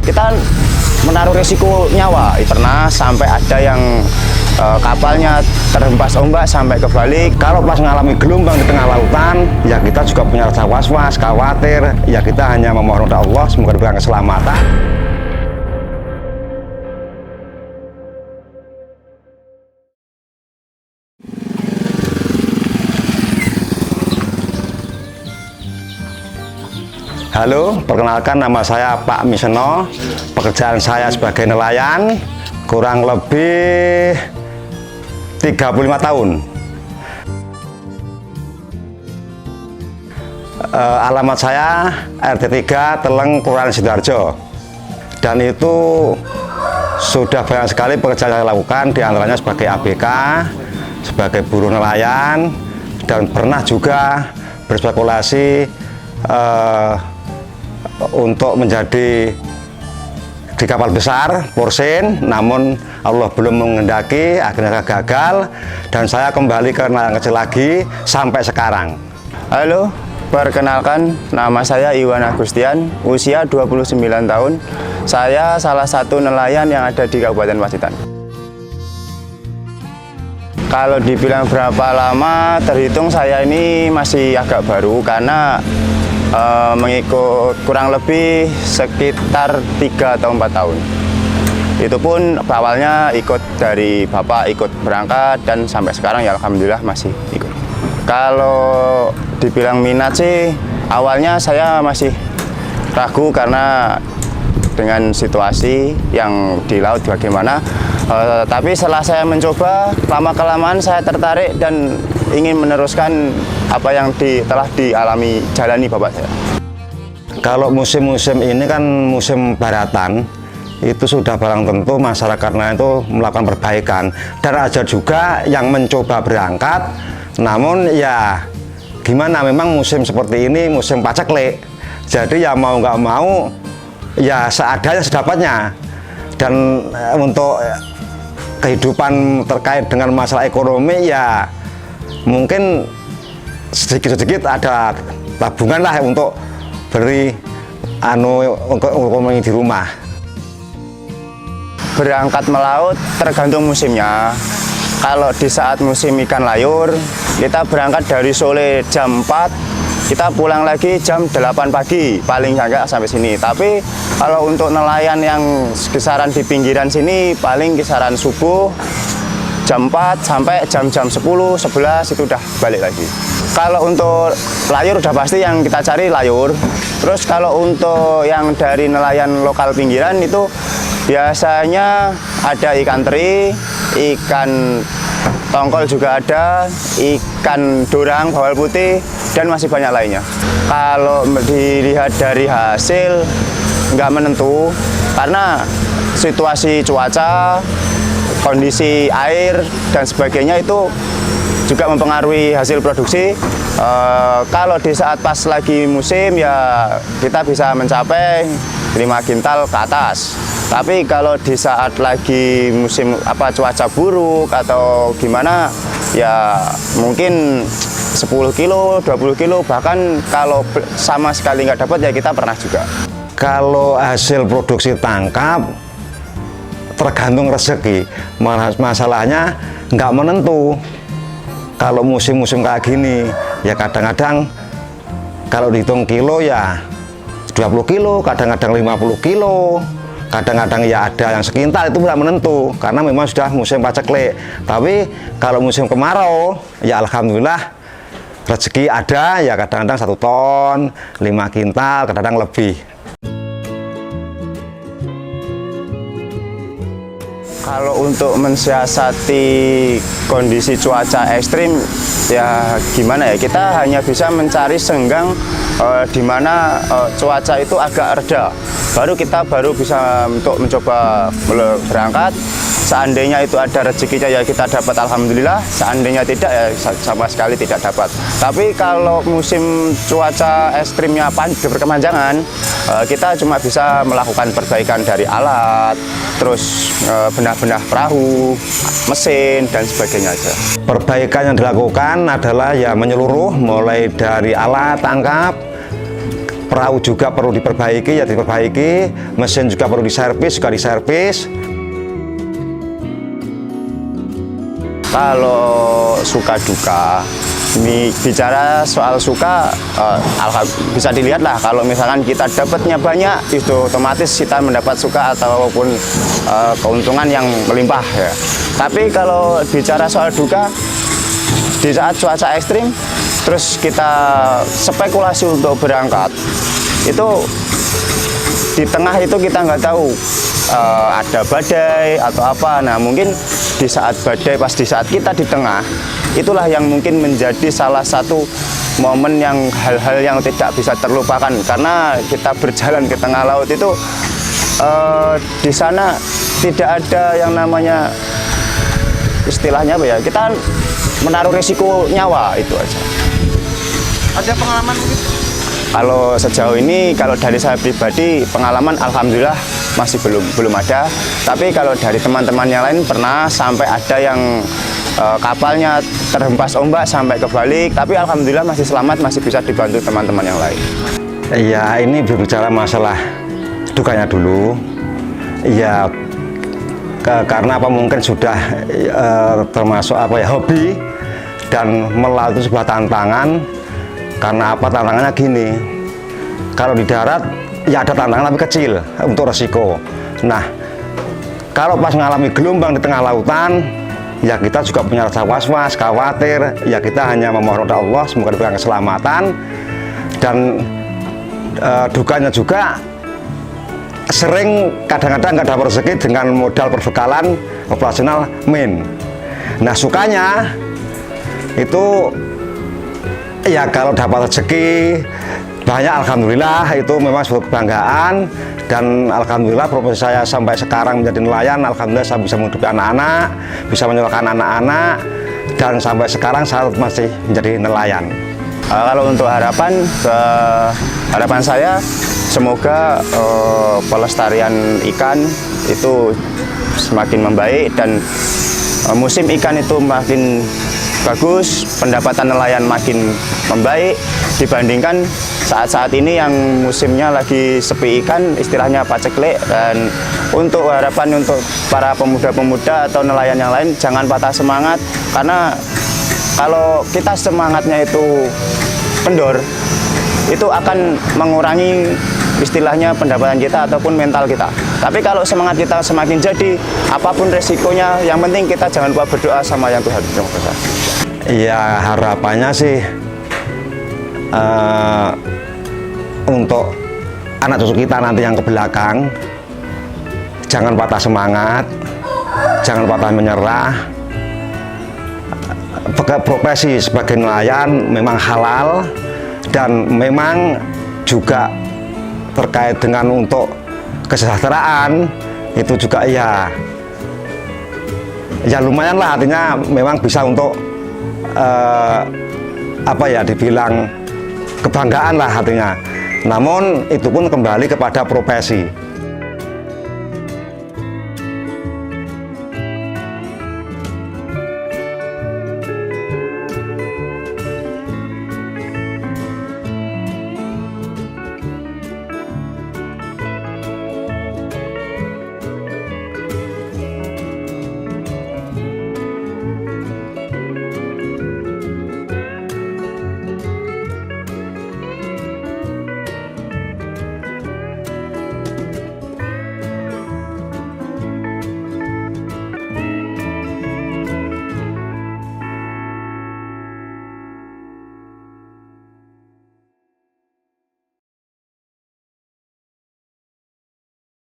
kita menaruh risiko nyawa. Pernah sampai ada yang kapalnya terhempas ombak sampai kebalik. Kalau pas mengalami gelombang di tengah lautan, ya kita juga punya rasa was-was, khawatir. Ya kita hanya memohon kepada Allah semoga diberikan keselamatan. Halo, perkenalkan nama saya Pak Miseno. Pekerjaan saya sebagai nelayan kurang lebih 35 tahun. Alamat saya RT 3 Teleng, Kelurahan Sidoarjo. Dan itu sudah banyak sekali pekerjaan yang saya lakukan, diantaranya sebagai ABK, sebagai buruh nelayan, dan pernah juga berspekulasi untuk menjadi di kapal besar Porsen, namun Allah belum menghendaki, akhirnya gagal, dan saya kembali ke nelayan kecil lagi sampai sekarang. Halo, perkenalkan nama saya Iwan Agustian, usia 29 tahun. Saya salah satu nelayan yang ada di Kabupaten Pacitan. Kalau dibilang berapa lama, terhitung saya ini masih agak baru karena mengikut kurang lebih sekitar 3 atau 4 tahun. Itu pun awalnya ikut dari bapak, ikut berangkat, dan sampai sekarang ya alhamdulillah masih ikut. Kalau dibilang minat sih, awalnya saya masih ragu karena dengan situasi yang di laut bagaimana. Tapi setelah saya mencoba, lama-kelamaan saya tertarik dan ingin meneruskan apa yang telah jalani bapak saya. Kalau musim-musim ini kan musim baratan, itu sudah barang tentu masyarakatnya itu melakukan perbaikan. Dan ada juga yang mencoba berangkat, namun ya gimana, memang musim seperti ini musim paceklik. Jadi ya mau nggak mau, ya seadanya sedapatnya. Dan untuk kehidupan terkait dengan masalah ekonomi ya mungkin sedikit-sedikit ada tabungan lah untuk beri untuk di rumah. Berangkat melaut tergantung musimnya. Kalau di saat musim ikan layur, kita berangkat dari sore jam 4, kita pulang lagi jam 8 pagi, paling agak sampai sini. Tapi kalau untuk nelayan yang kisaran di pinggiran sini, paling kisaran subuh jam 4 sampai jam-jam 10, 11 itu udah balik lagi. Kalau untuk layur udah pasti yang kita cari layur. Terus kalau untuk yang dari nelayan lokal pinggiran itu biasanya ada ikan teri, ikan tongkol juga ada, ikan dorang, bawal putih, dan masih banyak lainnya. Kalau dilihat dari hasil nggak menentu karena situasi cuaca, kondisi air dan sebagainya itu juga mempengaruhi hasil produksi. Kalau di saat pas lagi musim ya kita bisa mencapai 5 kintal ke atas. Tapi kalau di saat lagi musim cuaca buruk atau gimana ya mungkin 10 kilo, 20 kilo, bahkan kalau sama sekali nggak dapat ya kita pernah juga. Kalau hasil produksi tangkap tergantung rezeki, masalahnya nggak menentu. Kalau musim-musim kayak gini ya kadang-kadang kalau dihitung kilo ya 20 kilo, kadang-kadang 50 kilo, kadang-kadang ya ada yang sekintal, itu tidak menentu karena memang sudah musim paceklik. Tapi kalau musim kemarau ya alhamdulillah rezeki ada, ya kadang-kadang 1 ton, 5 kintal, kadang-kadang lebih. Kalau untuk mensiasati kondisi cuaca ekstrim ya gimana ya, kita hanya bisa mencari senggang di mana cuaca itu agak reda, baru kita bisa untuk mencoba berangkat. Seandainya itu ada rezekinya ya kita dapat alhamdulillah, seandainya tidak ya sama sekali tidak dapat. Tapi kalau musim cuaca ekstrimnya berkepanjangan, kita cuma bisa melakukan perbaikan dari alat, terus benah-benah perahu, mesin, dan sebagainya aja. Perbaikan yang dilakukan adalah ya menyeluruh, mulai dari alat tangkap, perahu juga perlu diperbaiki, ya diperbaiki, mesin juga perlu diservis, juga diservis. Kalau suka duka, ini bicara soal suka, bisa dilihat lah kalau misalkan kita dapatnya banyak, itu otomatis kita mendapat suka ataupun keuntungan yang melimpah ya. Tapi kalau bicara soal duka, di saat cuaca ekstrim, terus kita spekulasi untuk berangkat, itu di tengah itu kita nggak tahu ada badai atau apa. Nah mungkin di saat badai, pas di saat kita di tengah, itulah yang mungkin menjadi salah satu momen yang hal-hal yang tidak bisa terlupakan, karena kita berjalan ke tengah laut itu di sana tidak ada yang namanya istilahnya apa ya, kita menaruh risiko nyawa, itu aja. Ada pengalaman mungkin? Kalau sejauh ini, kalau dari saya pribadi, pengalaman alhamdulillah masih belum ada. Tapi kalau dari teman-teman yang lain pernah sampai ada yang kapalnya terhempas ombak sampai kebalik. Tapi alhamdulillah masih selamat, masih bisa dibantu teman-teman yang lain. Ya, ini berbicara masalah dukanya dulu. Ya, karena apa, mungkin sudah termasuk apa ya, hobi dan melalui sebuah tantangan. Karena apa, tantangannya gini, kalau di darat ya ada tantangan tapi kecil untuk resiko. Nah, kalau pas mengalami gelombang di tengah lautan, ya kita juga punya rasa was-was, khawatir. Ya kita hanya memohon kepada Allah semoga diberikan keselamatan. Dan dukanya juga sering kadang-kadang nggak dapat rezeki dengan modal perbekalan operasional min. Nah, sukanya itu ya kalau dapat rezeki banyak, alhamdulillah, itu memang sebuah kebanggaan. Dan alhamdulillah profesi saya sampai sekarang menjadi nelayan, alhamdulillah saya bisa menghidupi anak-anak, bisa menyekolahkan anak-anak, dan sampai sekarang saya masih menjadi nelayan. Kalau untuk harapan saya, semoga pelestarian ikan itu semakin membaik dan musim ikan itu makin bagus, pendapatan nelayan makin membaik dibandingkan saat-saat ini yang musimnya lagi sepi ikan, istilahnya paceklik. Dan untuk harapan untuk para pemuda-pemuda atau nelayan yang lain, jangan patah semangat, karena kalau kita semangatnya itu kendor, itu akan mengurangi istilahnya pendapatan kita ataupun mental kita. Tapi kalau semangat kita semakin jadi, apapun resikonya, yang penting kita jangan lupa berdoa sama Yang Tuhan. Terima kasih. Ya, harapannya sih untuk anak cucu kita nanti yang ke belakang, jangan patah semangat, jangan patah menyerah. Profesi sebagai nelayan memang halal dan memang juga terkait dengan untuk kesejahteraan, itu juga ya lumayan lah, artinya memang bisa untuk apa ya, dibilang kebanggaan lah artinya. Namun itu pun kembali kepada profesi.